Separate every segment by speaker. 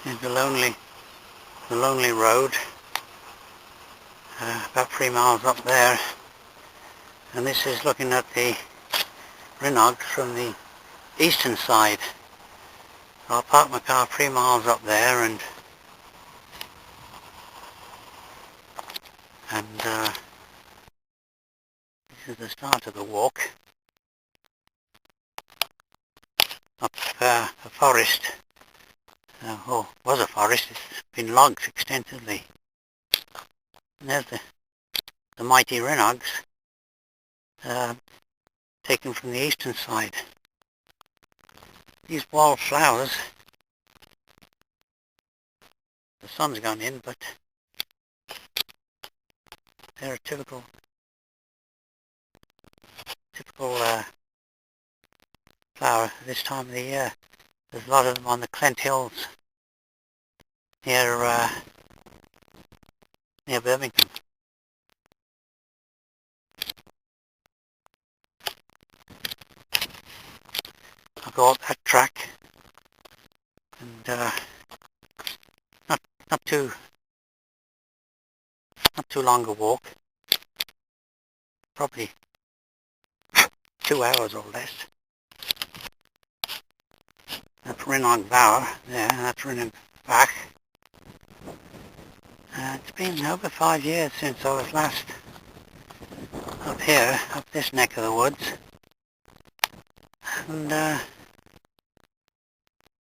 Speaker 1: is the lonely road, about 3 miles up there, and this is looking at the Rhinog from the eastern side. So I'll park my car 3 miles up there, and this is the start of the walk up a forest. Or was a forest. It's been logged extensively. And there's the mighty Rhinogs, taken from the eastern side. These wallflowers, the sun's gone in, but they're a typical flower this time of the year. There's a lot of them on the Clent Hills near Birmingham. I'll go up that track, and not too long a walk, probably 2 hours or less. That's Rhinog Bower there, that's Rhinog Bach. It's been over 5 years since I was last up here, up this neck of the woods, and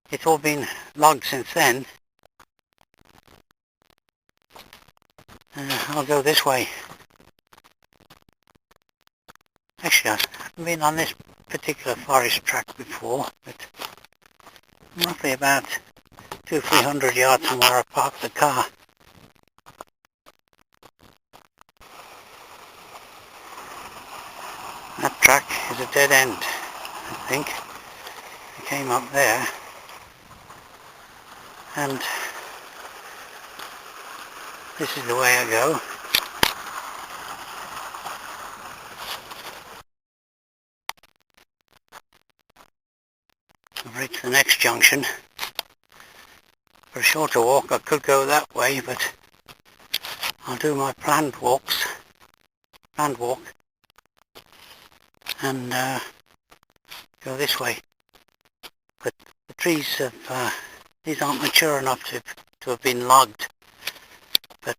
Speaker 1: it's all been logged since then. I'll go this way. Actually, I haven't been on this particular forest track before, but I'm roughly about 200-300 yards from where I parked the car. That track is a dead end, I think. I came up there, and this is the way I go. I've reached the next junction. For a shorter walk I could go that way, but I'll do my planned walk, and go this way. But the trees these aren't mature enough to have been logged, but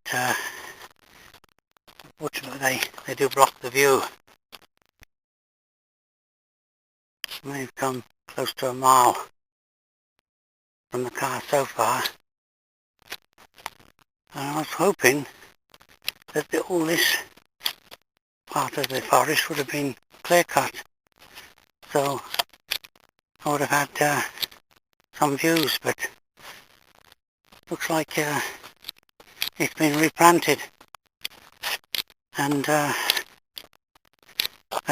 Speaker 1: unfortunately they do block the view. We've come close to a mile from the car so far, and I was hoping that all this part of the forest would have been clear cut, so I would have had some views, but looks like it's been replanted. And I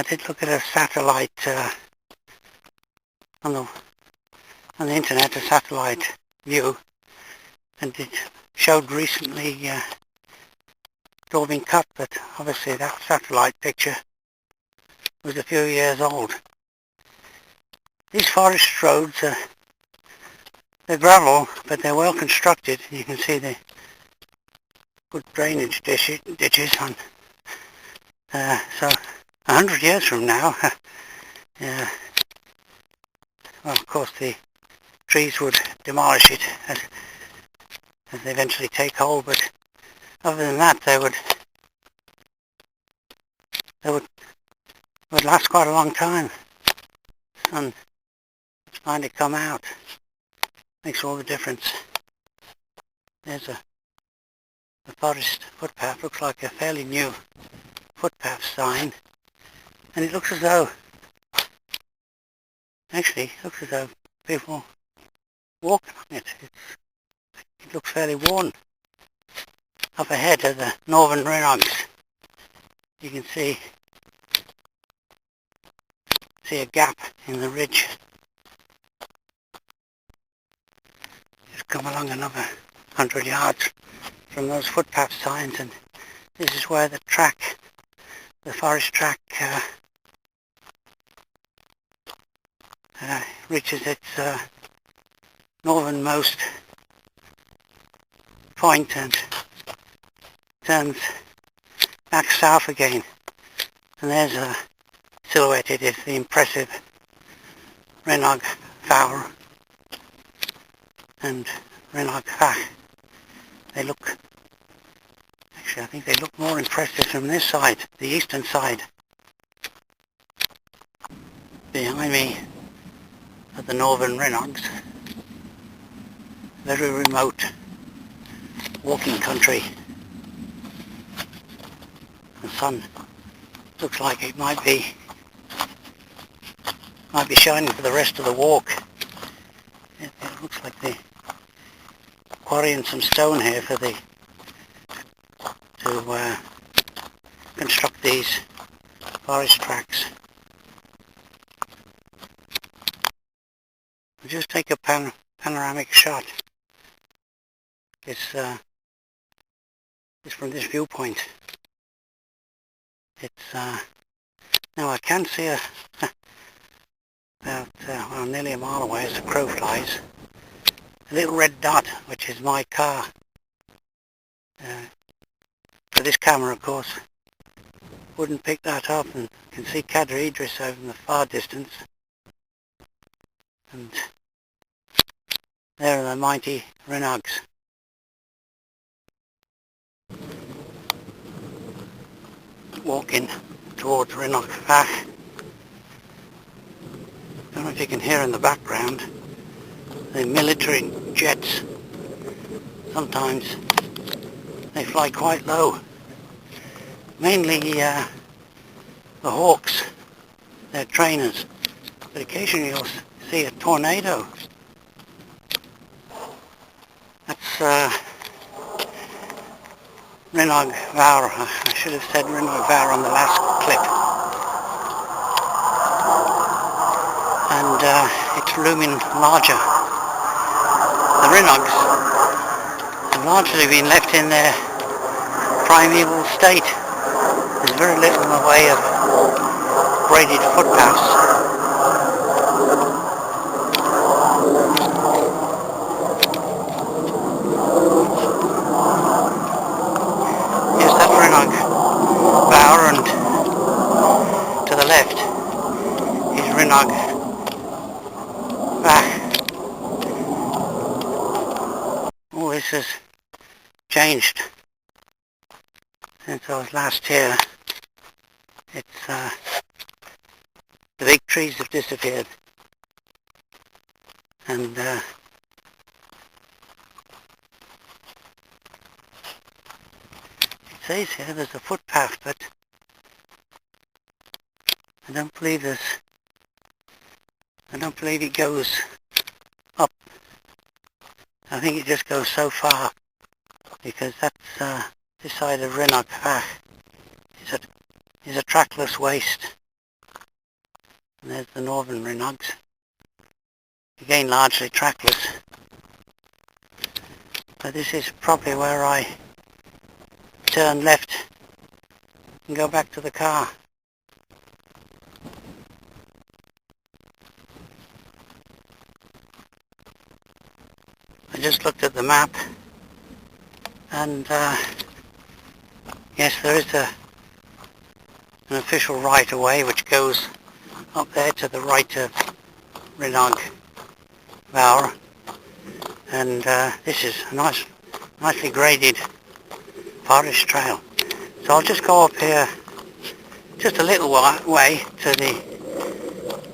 Speaker 1: did look at a satellite on the internet, a satellite view, and it showed recently it all been cut, but obviously that satellite picture was a few years old. These forest roads, they're gravel, but they're well constructed. You can see the good drainage ditches on. So 100 years from now, well, of course the trees would demolish it as they eventually take hold, but other than that they would last quite a long time. The sun finally come out. Makes all the difference. There's a forest footpath, looks like a fairly new footpath sign, and it looks as though people walking on it. It looks fairly worn. Up ahead are the northern Rhinogs. You can see a gap in the ridge. Just come along another 100 yards from those footpath signs, and this is where the forest track reaches its northernmost point and turns back south again. And there's silhouetted is the impressive Rhinog Forest and Rhinog Forest. They look, actually I think they look more impressive from this side, the eastern side. Behind me are the northern Rhinogs, very remote walking country. The sun looks like it might be shining for the rest of the walk. It looks like they're quarrying some stone here for to construct these forest tracks. I'll just take a panoramic shot. It's from this viewpoint. It's now I can see about nearly a mile away as the crow flies, a little red dot, which is my car. For this camera, of course, wouldn't pick that up, and you can see Cadair Idris over in the far distance. And there are the mighty Rhinogs. Walking towards Rhinog Forest. I don't know if you can hear in the background the military jets. Sometimes they fly quite low. Mainly the hawks, they're trainers, but occasionally you'll see a tornado. That's Rhinog Forest. I should have said Rhinog Forest on the last clip. And it's looming larger. The Rhinogs have largely been left in their primeval state. There's very little in the way of graded footpaths. Yes, that's Rhinog Forest, and to the left is Rhinog Forest. All this has changed since I was last here. It's the big trees have disappeared, and it says here there's a footpath, but I don't believe it goes up. I think it just goes so far, because that's this side of Rhinog Forest is a trackless waste. And there's the northern Rhinogs, again largely trackless. But this is probably where I turn left and go back to the car. I just looked at the map, and yes, there is an official right-of-way which goes up there to the right of Rhinog Forest, and this is a nicely graded forest trail. So I'll just go up here just a little way to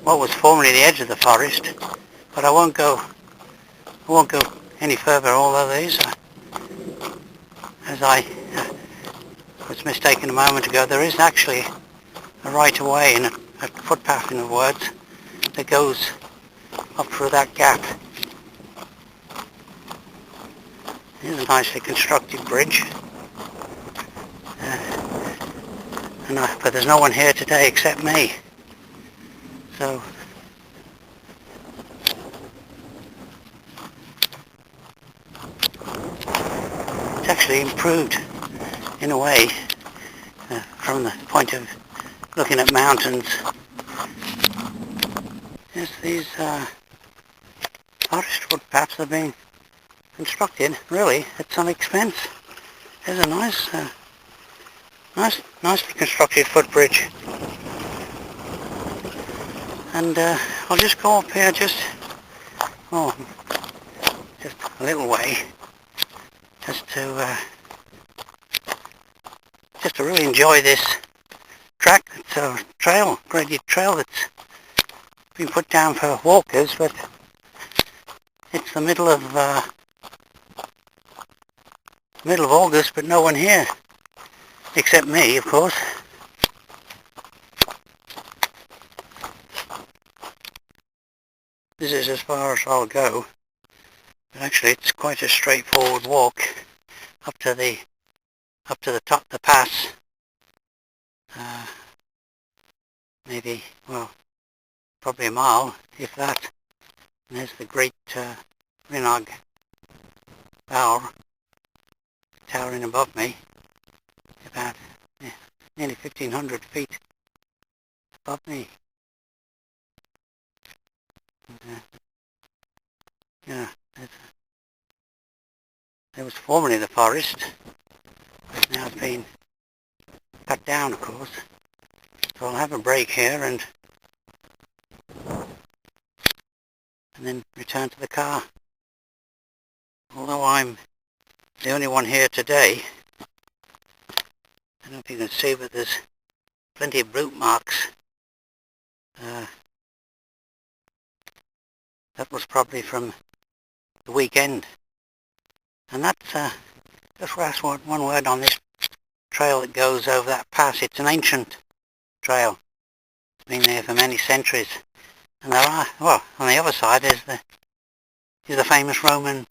Speaker 1: what was formerly the edge of the forest, but I won't go any further, although there is as I was mistaken a moment ago, there is actually a right-of-way and a footpath, in other words, that goes up through that gap. Here's a nicely constructed bridge, but there's no one here today except me, so it's actually improved in a way from the point of looking at mountains. Yes, these forest footpaths have been constructed, really, at some expense. There's a nicely constructed footbridge. And I'll just go up here just a little way, just to really enjoy this track. It's a trail, graded trail that's been put down for walkers, but it's the middle of August, but no one here, except me, of course. This is as far as I'll go, but actually it's quite a straightforward walk up to the top of the pass. Maybe, well, probably a mile, if that. And there's the great Rhinog Forest towering above me, about nearly 1,500 feet above me. And, yeah, there was formerly the forest, but now it's been cut down, of course. So I'll have a break here and then return to the car. Although I'm the only one here today, I don't know if you can see, but there's plenty of boot marks. That was probably from the weekend. And that's just last one word on this trail that goes over that pass. It's an ancient trail. It's been there for many centuries. And there are, well, on the other side is the famous Roman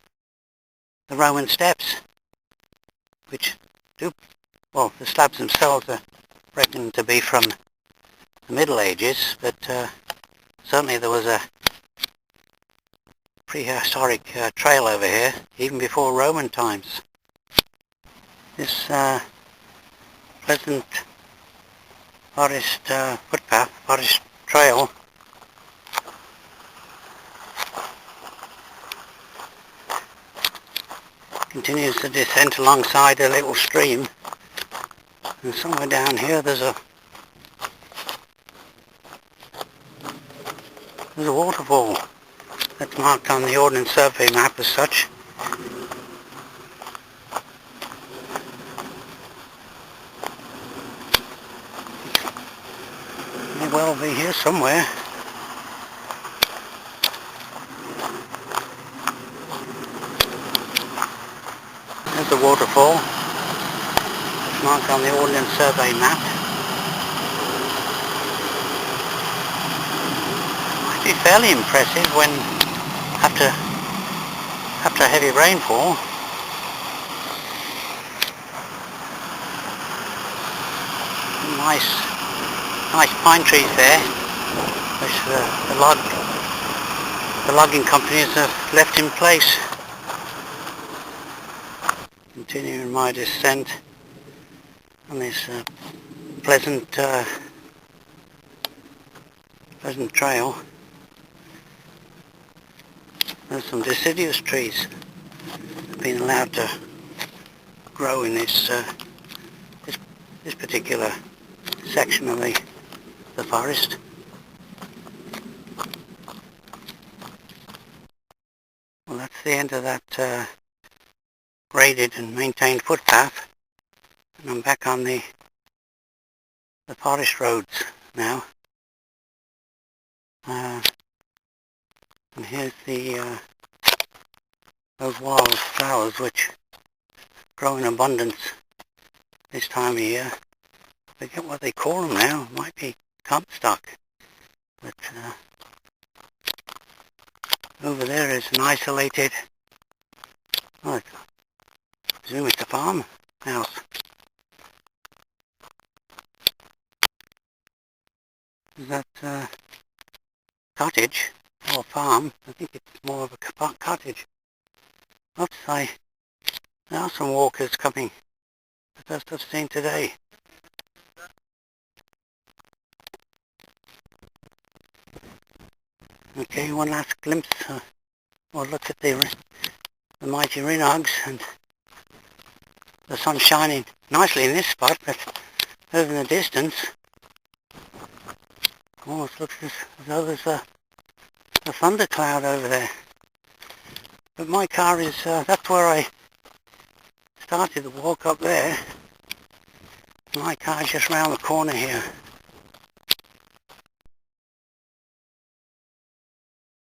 Speaker 1: steps, which do, well, the slabs themselves are reckoned to be from the Middle Ages, but certainly there was a prehistoric trail over here, even before Roman times. This pleasant forest footpath, forest trail, continues to descend alongside a little stream, and somewhere down here there's a waterfall that's marked on the Ordnance Survey map as such. It may well be here somewhere. There's the waterfall. It's marked on the Ordnance Survey map. Might be fairly impressive when after heavy rainfall. Nice pine trees there, which the logging companies have left in place. Continuing my descent on this pleasant trail. There's some deciduous trees that have been allowed to grow in this particular section of the forest. Well, that's the end of that graded and maintained footpath, and I'm back on the forest roads now. And here's those wild flowers which grow in abundance this time of year. I forget what they call them now. It might be Comstock. But over there is an isolated, well, I presume it's a farmhouse. Is that cottage or farm? I think it's more of a cottage. Outside, there are some walkers coming. The first I've seen today. Okay, one last glimpse or look at the the mighty Rhinogs, and the sun's shining nicely in this spot, but over in the distance almost looks as though there's a thundercloud over there. But my car is, that's where I started the walk up there. My car's just round the corner here.